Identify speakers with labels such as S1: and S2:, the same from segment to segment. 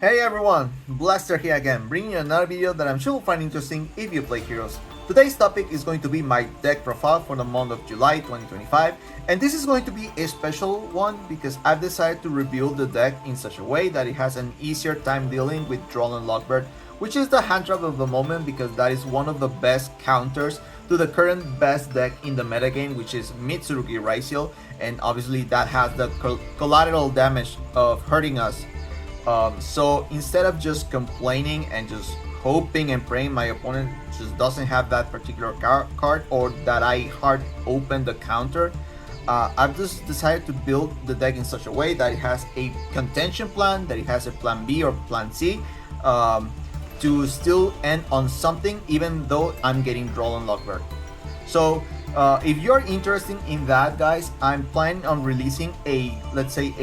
S1: Hey everyone, Blaster here again, bringing you another video that I'm sure you'll find interesting if you play Heroes. Today's topic is going to be my deck profile for the month of July 2025, and this is going to be a special one because I've decided to rebuild the deck in such a way that it has an easier time dealing with Droll and Lockbird, which is the hand trap of the moment because that is one of the best counters to the current best deck in the metagame, which is Mitsurugi Raisiel, and obviously that has the collateral damage of hurting us. So instead of just complaining and just hoping and praying my opponent just doesn't have that particular card or that I hard open the counter, I've just decided to build the deck in such a way that it has a contention plan, that it has a plan B or plan C, to still end on something even though I'm getting Droll and Lockbird. So if you're interested in that, guys, I'm planning on releasing let's say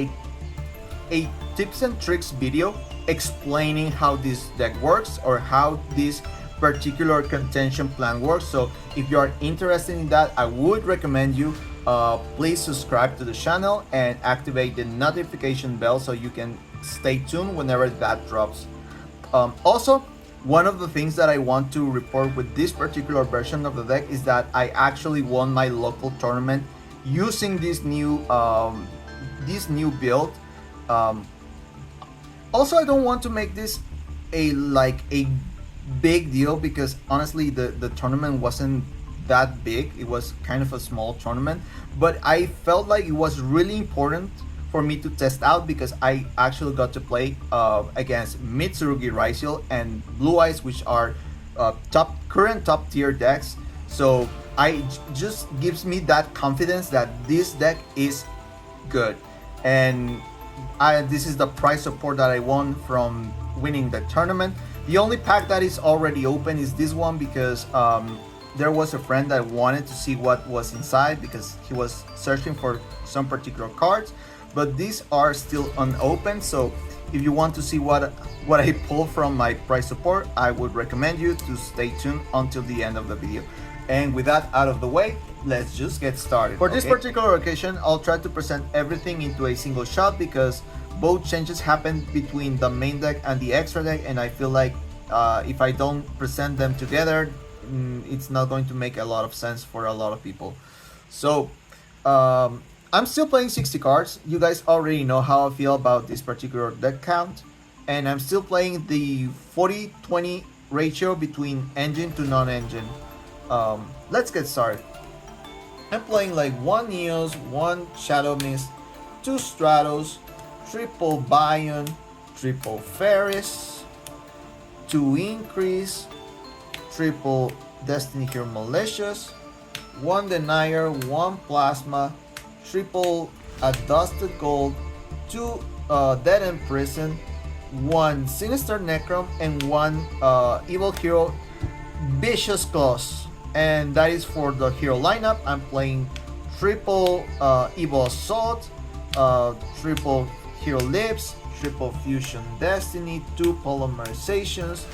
S1: a tips and tricks video explaining how this deck works or how this particular contention plan works. So if you are interested in that, I would recommend you please subscribe to the channel and activate the notification bell so you can stay tuned whenever that drops. Also, one of the things that I want to report with this particular version of the deck is that I actually won my local tournament using this new build. Also, I don't want to make this a big deal because honestly the tournament wasn't that big. It was kind of a small tournament, but I felt like it was really important for me to test out because I actually got to play against Mitsurugi Raisiel and Blue Eyes, which are current top tier decks. So just gives me that confidence that this deck is good, and this is the prize support that I won from winning the tournament. The only pack that is already open is this one because there was a friend that wanted to see what was inside because he was searching for some particular cards, but these are still unopened. So if you want to see what I pull from my prize support, I would recommend you to stay tuned until the end of the video. And with that out of the way, let's just get started. For this particular occasion, I'll try to present everything into a single shot because both changes happen between the main deck and the extra deck, and I feel like if I don't present them together, it's not going to make a lot of sense for a lot of people. So I'm still playing 60 cards. You guys already know how I feel about this particular deck count, and I'm still playing the 40-20 ratio between engine to non-engine. Let's get started. I'm playing like 1 Neos, 1 Shadow Mist, 2 Stratos, triple Bion, triple Ferris, 2 Increase, triple Destiny Hero Malicious, 1 Denier, 1 Plasma, triple Adusted Gold, 2 Dead End Prison, 1 Sinister Necrom, and 1 Evil Hero Vicious Claws. And that is for the hero lineup. I'm playing triple Evil Assault, triple Hero Lips, triple Fusion Destiny, 2 Polymerizations,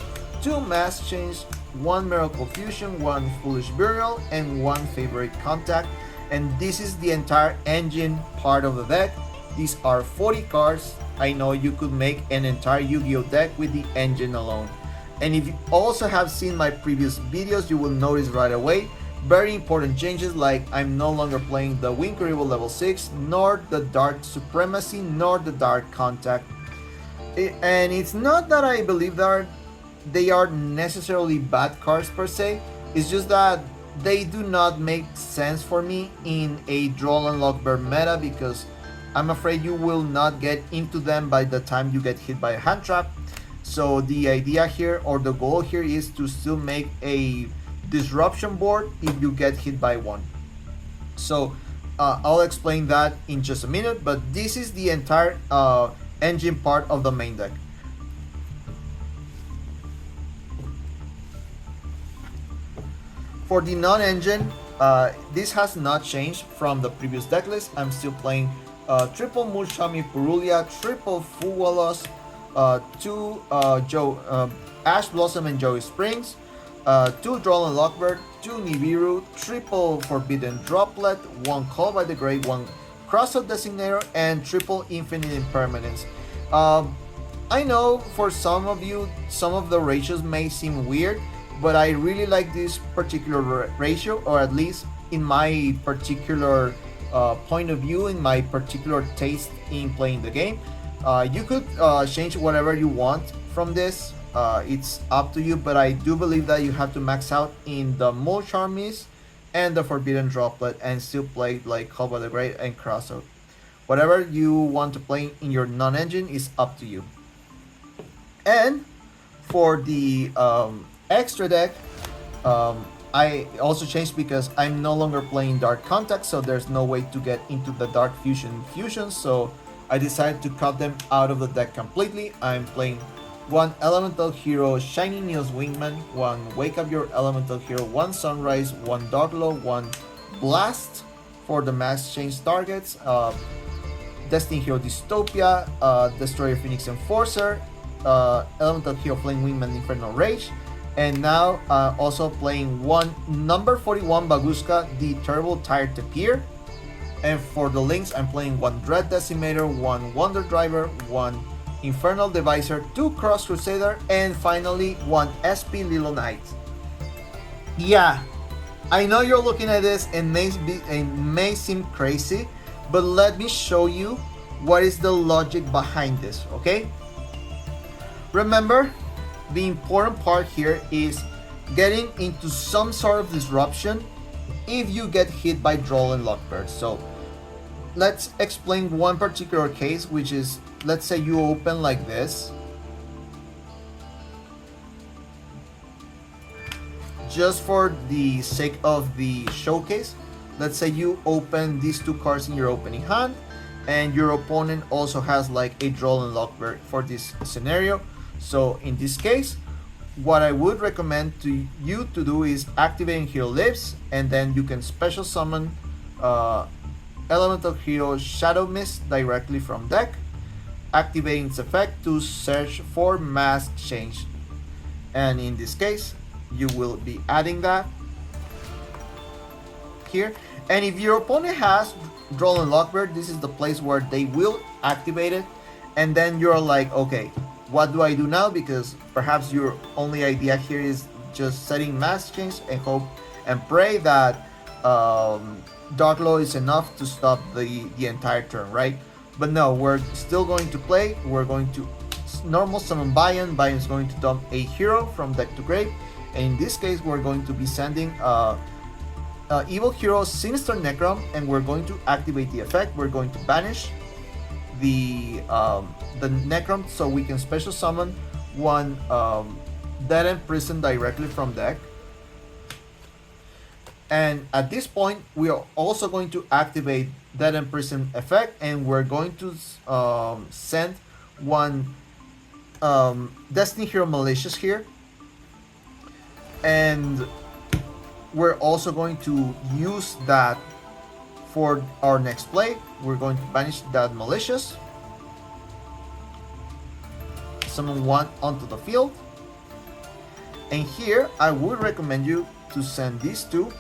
S1: 2 Mass Change, 1 Miracle Fusion, 1 Foolish Burial, and 1 Favorite Contact. And this is the entire engine part of the deck. These are 40 cards. I know you could make an entire Yu-Gi-Oh deck with the engine alone. And if you also have seen my previous videos, you will notice right away very important changes, like I'm no longer playing the Winker Evil level 6, nor the Dark Supremacy, nor the Dark Contact. And it's not that I believe that they are necessarily bad cards per se, it's just that they do not make sense for me in a Droll and Lockbird meta because I'm afraid you will not get into them by the time you get hit by a hand trap. So the idea here, or the goal here, is to still make a disruption board if you get hit by one. So I'll explain that in just a minute, but this is the entire engine part of the main deck. For the non-engine, this has not changed from the previous deck list. I'm still playing triple Mushami Purulia, triple Fuwalos, 2 Ash Blossom and Joey Springs, 2 Droll and Lockbird, 2 Nibiru, triple Forbidden Droplet, 1 Call by the Grave, 1 Crossout Designator, and triple Infinite Impermanence. I know for some of you, some of the ratios may seem weird, but I really like this particular ratio, or at least in my particular point of view, in my particular taste in playing the game. You could change whatever you want from this. It's up to you, but I do believe that you have to max out in the Most Charmies and the Forbidden Droplet and still play like Hobo the Great and Crossout. Whatever you want to play in your non-engine is up to you. And for the extra deck, I also changed because I'm no longer playing Dark Contact, so there's no way to get into the Dark Fusion fusions, so I decided to cut them out of the deck completely. I'm playing one Elemental Hero Shiny Neos Wingman, one Wake Up Your Elemental Hero, one Sunrise, one Darkglow, one Blast for the mass change targets, Destiny Hero Dystopia, Destroyer Phoenix Enforcer, Elemental Hero Flame Wingman Infernal Rage, and now also playing one number 41 Baguska, the Terrible Tired Tapir. And for the links, I'm playing one Dread Decimator, one Wonder Driver, one Infernal Deviser, two Cross Crusader, and finally one SP Little Knight. Yeah, I know you're looking at this and may seem crazy, but let me show you what is the logic behind this, okay? Remember, the important part here is getting into some sort of disruption if you get hit by Droll and Lockbird. So let's explain one particular case, which is, let's say you open like this. Just for the sake of the showcase, let's say you open these two cards in your opening hand, and your opponent also has like a Droll and Lockbird for this scenario. So in this case, what I would recommend to you to do is activating Hero Lives, and then you can special summon Elemental Hero Shadow Mist directly from deck, activating its effect to search for mass change. And in this case, you will be adding that here. And if your opponent has Droll and Lockbird, this is the place where they will activate it. And then you're like, okay, what do I do now? Because perhaps your only idea here is just setting mass change and hope and pray that Darkglow is enough to stop the entire turn, right? But no, we're still going to play. We're going to normal summon Bayan. Bayan is going to dump a hero from deck to grave. And in this case, we're going to be sending Evil Hero Sinister Necrom, and we're going to activate the effect. We're going to banish the Necrom, so we can special summon one Dead End Prison directly from deck. And at this point, we are also going to activate Dead End Prison effect, and we're going to send one Destiny Hero Malicious here. And we're also going to use that for our next play. We're going to banish that Malicious, summon one onto the field, and here I would recommend you to send these two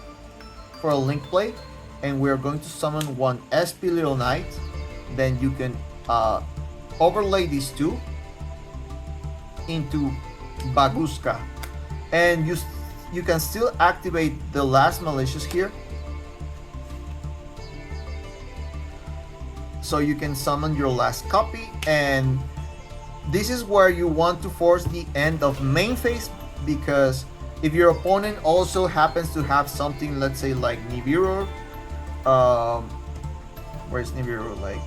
S1: for a link play, and we're going to summon one SP Little Knight. Then you can overlay these two into Baguska, and you can still activate the last Malicious here. So you can summon your last copy, and this is where you want to force the end of main phase, because if your opponent also happens to have something, let's say like Nibiru, where's Nibiru? Like,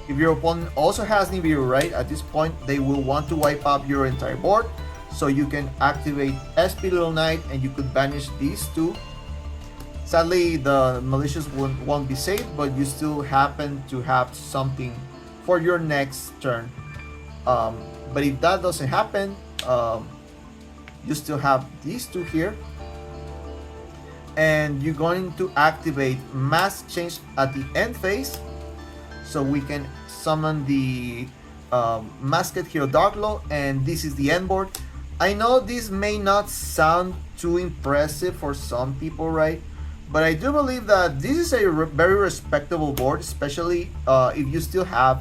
S1: if your opponent also has Nibiru, right, at this point they will want to wipe up your entire board. So you can activate SP Little Knight, and you could banish these two. Sadly, the Malicious won't be saved, but you still happen to have something for your next turn. But if that doesn't happen, you still have these two here, and you're going to activate Mass Change at the end phase, so we can summon the Masked Hero Darkglow, and this is the end board. I know this may not sound too impressive for some people, right? But I do believe that this is a very respectable board, especially if you still have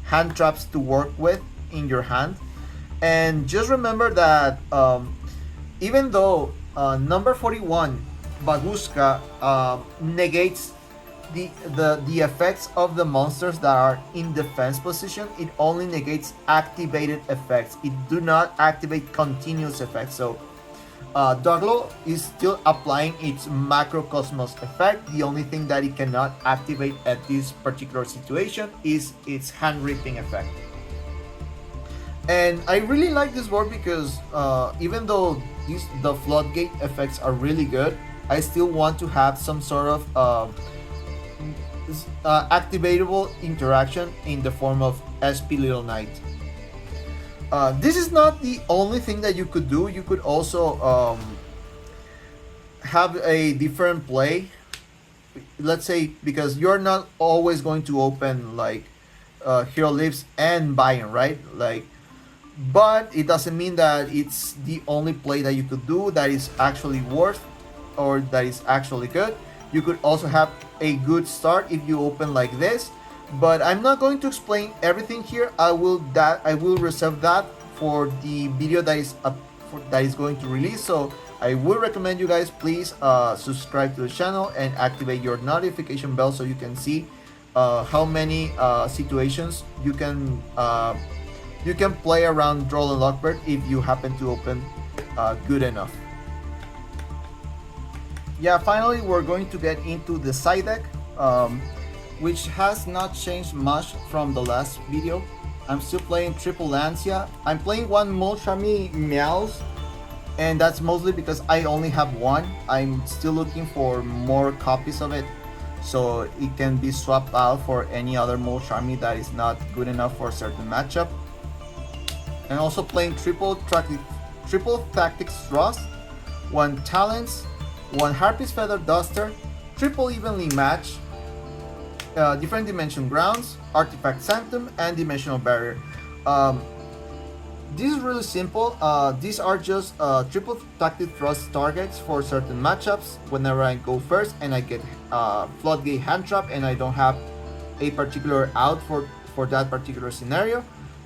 S1: hand traps to work with in your hand. And just remember that even though number 41 Baguska negates the effects of the monsters that are in defense position, it only negates activated effects. It do not activate continuous effects. So Droll is still applying its macrocosmos effect. The only thing that it cannot activate at this particular situation is its hand ripping effect. And I really like this board because even though the floodgate effects are really good, I still want to have some sort of activatable interaction in the form of SP Little Knight. This is not the only thing that you could do. You could also have a different play. Let's say because you're not always going to open like Hero Lives and Bayern, right? Like, but it doesn't mean that it's the only play that you could do that is actually worth or that is actually good. You could also have a good start if you open like this, but I'm not going to explain everything here. I will reserve that for the video that is going to release. So I would recommend you guys please subscribe to the channel and activate your notification bell so you can see how many situations you can play around Droll and Lockbird if you happen to open good enough. Yeah, finally we're going to get into the side deck, which has not changed much from the last video. I'm still playing Triple Lancia. I'm playing one Molchami Meows, and that's mostly because I only have one. I'm still looking for more copies of it, so it can be swapped out for any other Molchami that is not good enough for a certain matchup. And also playing triple Tactics Thrust, one Talents, one Harpy's Feather Duster, triple Evenly Match, different dimension grounds, Artifact Sanctum, and Dimensional Barrier. This is really simple. These are just triple Tactic Thrust targets for certain matchups. Whenever I go first and I get Floodgate Hand Trap and I don't have a particular out for that particular scenario.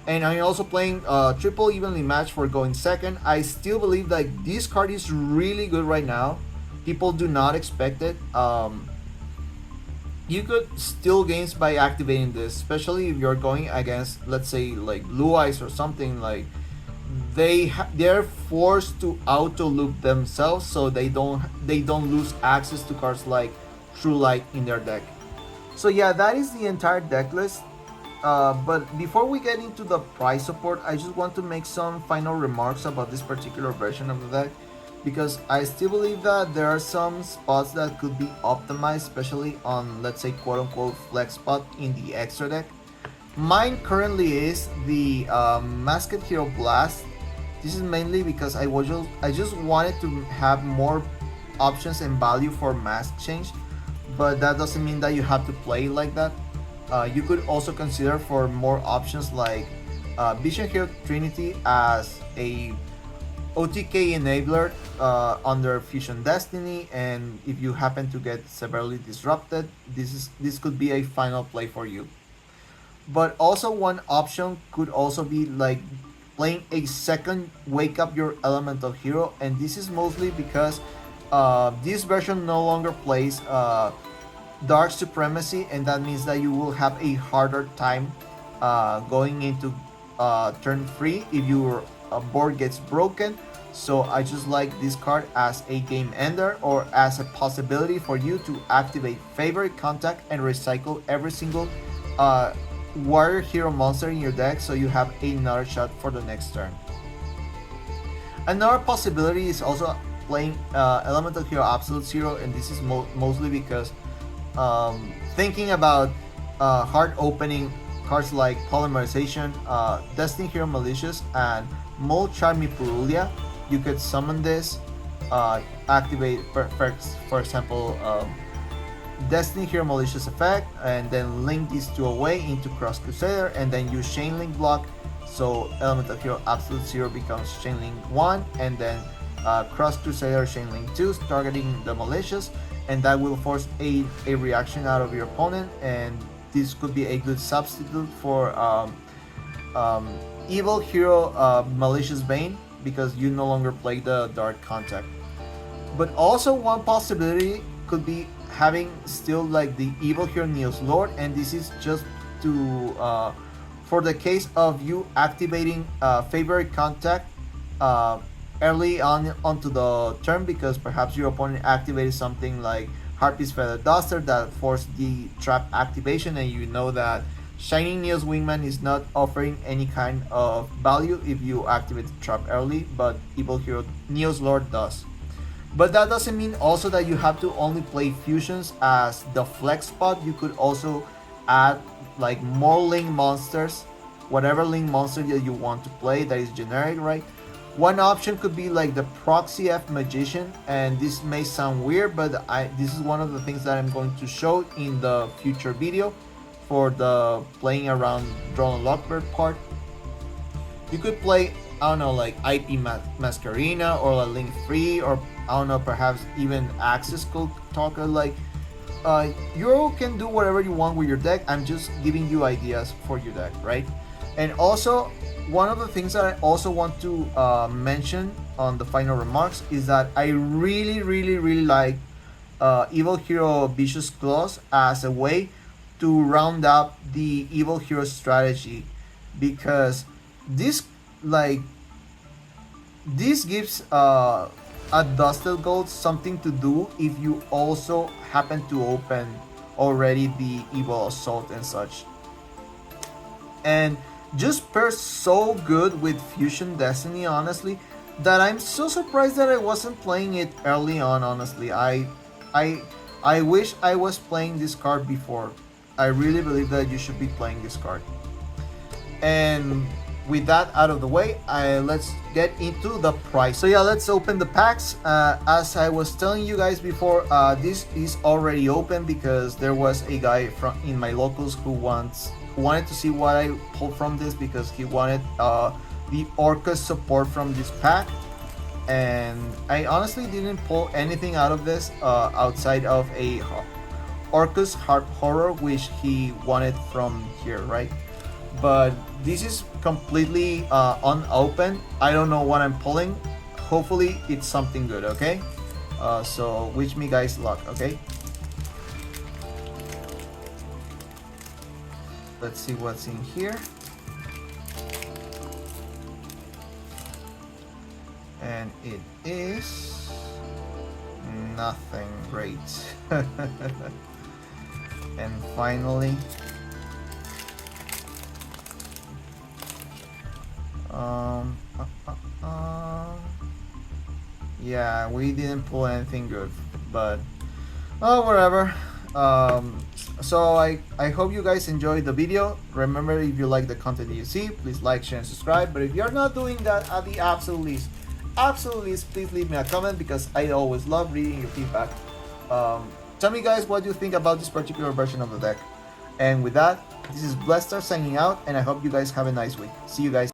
S1: And I'm also playing triple Evenly Match for going second. I still believe that this card is really good right now. People do not expect it. You could steal games by activating this, especially if you're going against, let's say, like Blue Eyes or something. Like they're forced to auto loop themselves, so they don't lose access to cards like True Light in their deck. So yeah, that is the entire deck list. But before we get into the price support, I just want to make some final remarks about this particular version of the deck, because I still believe that there are some spots that could be optimized, especially on, let's say, quote-unquote flex spot in the extra deck. Mine currently is the Masked Hero Blast. This is mainly because I just wanted to have more options and value for mask change, but that doesn't mean that you have to play like that. You could also consider for more options like Vision Hero Trinity as a OTK enabler under Fusion Destiny, and if you happen to get severely disrupted, this could be a final play for you. But also one option could also be like playing a second Wake Up Your Elemental Hero, and this is mostly because this version no longer plays Dark Supremacy, and that means that you will have a harder time going into turn 3 if your board gets broken. So I just like this card as a game ender, or as a possibility for you to activate Favorite Contact and recycle every single Warrior Hero monster in your deck, so you have another shot for the next turn. Another possibility is also playing Elemental Hero Absolute Zero, and this is mostly because thinking about hard opening cards like Polymerization, Destiny Hero Malicious, and Molchami Purulia, you could summon this, activate, for example, Destiny Hero Malicious effect, and then link these two away into Cross Crusader, and then use Chain Link block, so Elemental Hero Absolute Zero becomes Chain Link 1, and then Cross Crusader Chain Link 2, targeting the Malicious, and that will force a reaction out of your opponent, and this could be a good substitute for Evil Hero Malicious Bane, because you no longer play the Dark Contact. But also one possibility could be having still like the Evil Hero Neos Lord, and this is just to for the case of you activating favorite contact uh, early on onto the turn, because perhaps your opponent activated something like Harpy's Feather Duster that forced the trap activation, and you know that Shining Neos Wingman is not offering any kind of value if you activate the trap early, but Evil Hero Neos Lord does. But that doesn't mean also that you have to only play fusions as the flex spot. You could also add like more link monsters, whatever link monster that you want to play that is generic, right? One option could be like the Proxy F Magician, and this may sound weird, but this is one of the things that I'm going to show in the future video for the playing around Droll and Lockbird part. You could play, I don't know, like IP Mascarina or a Link Free, or I don't know, perhaps even Access Code Talker. Like, you can do whatever you want with your deck. I'm just giving you ideas for your deck, right? And also, one of the things that I also want to mention on the final remarks is that I really like Evil Hero Vicious Claws as a way to round up the Evil Hero strategy, because this like this gives a Dusted Gold something to do if you also happen to open already the Evil Assault and such. And just pairs so good with Fusion Destiny, honestly, that I'm so surprised that I wasn't playing it early on. Honestly, I I wish I was playing this card before. I really believe that you should be playing this card. And with that out of the way, let's get into the price. So yeah, let's open the packs. As I was telling you guys before, this is already open because there was a guy from in my locals who wanted to see what I pulled from this, because he wanted the Orcus support from this pack. And I honestly didn't pull anything out of this outside of a Orcus Heart Horror, which he wanted from here, right? But this is completely unopened. I don't know what I'm pulling. Hopefully it's something good, okay? So wish me guys luck, okay? Let's see what's in here. And it is nothing great. And finally, yeah, we didn't pull anything good, but whatever. So I hope you guys enjoyed the video. Remember, if you like the content that you see, please like, share, and subscribe. But if you're not doing that, at the absolute least, please leave me a comment, because I always love reading your feedback. Tell me guys what you think about this particular version of the deck. And with that, this is Blestar signing out, and I hope you guys have a nice week. See you guys.